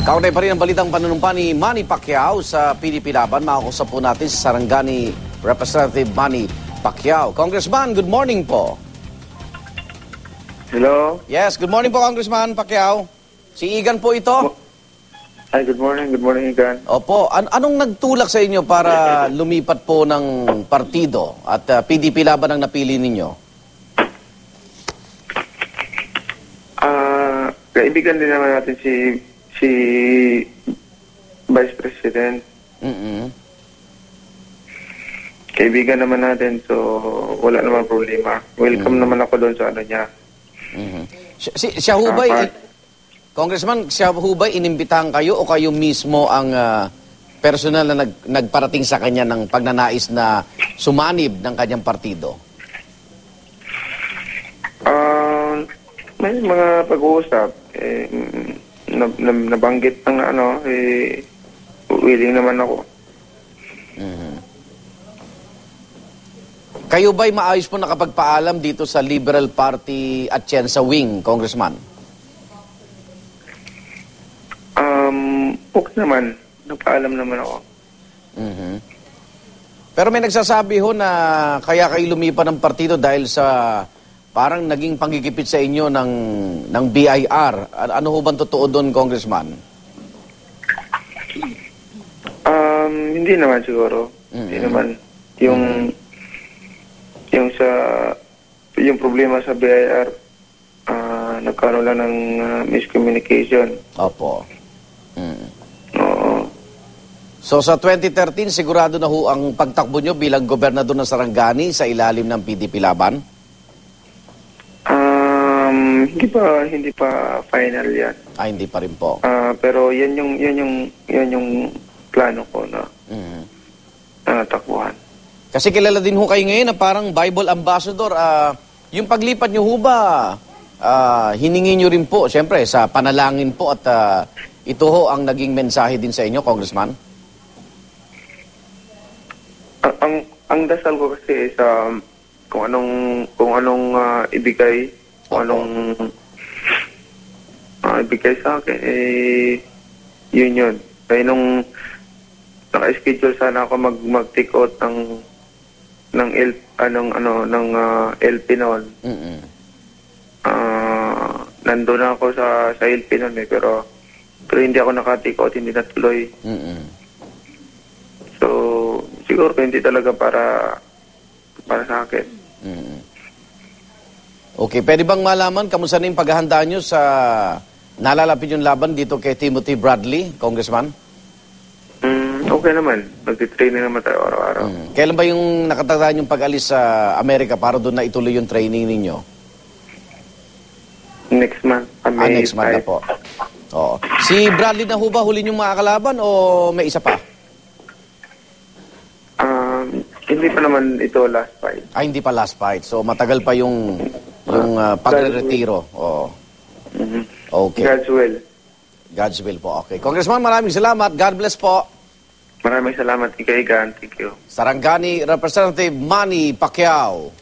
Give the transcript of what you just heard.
Kaunay pa rin ang balitang panunumpa ni Manny Pacquiao sa PDP Laban. Makakusap po natin si Sarangani Representative Manny Pacquiao. Congressman, good morning po. Hello? Yes, good morning po, Congressman Pacquiao. Si Igan po ito. Ay, good morning. Good morning, Igan. Opo, anong nagtulak sa inyo para lumipat po ng partido at PDP Laban ang napili ninyo? Kaibigan din naman natin si Vice President. Kaibigan naman natin, so wala naman problema. Welcome naman ako doon sa ano niya. Siya ho ba, Congressman, siya ho ba inimbitahan kayo o kayo mismo ang personal na nagparating sa kanya ng pagnanais na sumanib ng kanyang partido? May mga pag-uusap. Nabanggit ng willing naman ako. Kayo ba'y maayos po nakapagpaalam dito sa Liberal Party at Atienza Wing, Congressman? Okay naman. Nagpaalam naman ako. Pero may nagsasabi ho na kaya kayo lumipat ng partido dahil sa parang naging panggigipit sa inyo ng BIR. Ano ho bang totoo doon, Congressman? Hindi naman siguro. Hindi naman. Yung problema sa BIR, nagkaroon lang ng miscommunication. Opo. Oo. So sa 2013, sigurado na ho ang pagtakbo nyo bilang gobernador ng Sarangani sa ilalim ng PDP Laban? Hindi pa final yan. Hindi pa rin po. Pero yan yung plano ko na takbuhan. Kasi kilala din ho kayo ngayon na parang Bible Ambassador. Yung paglipat nyo ho ba, hiningi nyo rin po, siyempre, sa panalangin po at ito ho ang naging mensahe din sa inyo, Congressman? Ang dasal ko kasi is kung anong ibigay, kung anong ibigay sa akin, yun. Kaya nung naka-schedule sana ako mag-take out ng LP noon. Nandun na ako sa LP noon pero hindi ako naka-take out, hindi natuloy. So, siguro hindi talaga para sa akin. Okay, pwede bang malaman kamusta na yung paghahanda nyo sa nalalapit yung laban dito kay Timothy Bradley, Congressman? Okay naman. Nag-training naman tayo araw-araw. Kailan ba yung nakatatandaan yung pag-alis sa Amerika para doon na ituloy yung training ninyo? Next month. Next month na po. Oo. Si Bradley na ho ba huli niyong makakalaban o may isa pa? Hindi pa naman ito last fight. Hindi pa last fight. So matagal pa yung pagre-retiro. Oo. Okay. God's will. God's will po. Okay. Congressman, maraming salamat. God bless po. Maraming salamat, Igan. Thank you. Sarangani Representative Manny Pacquiao.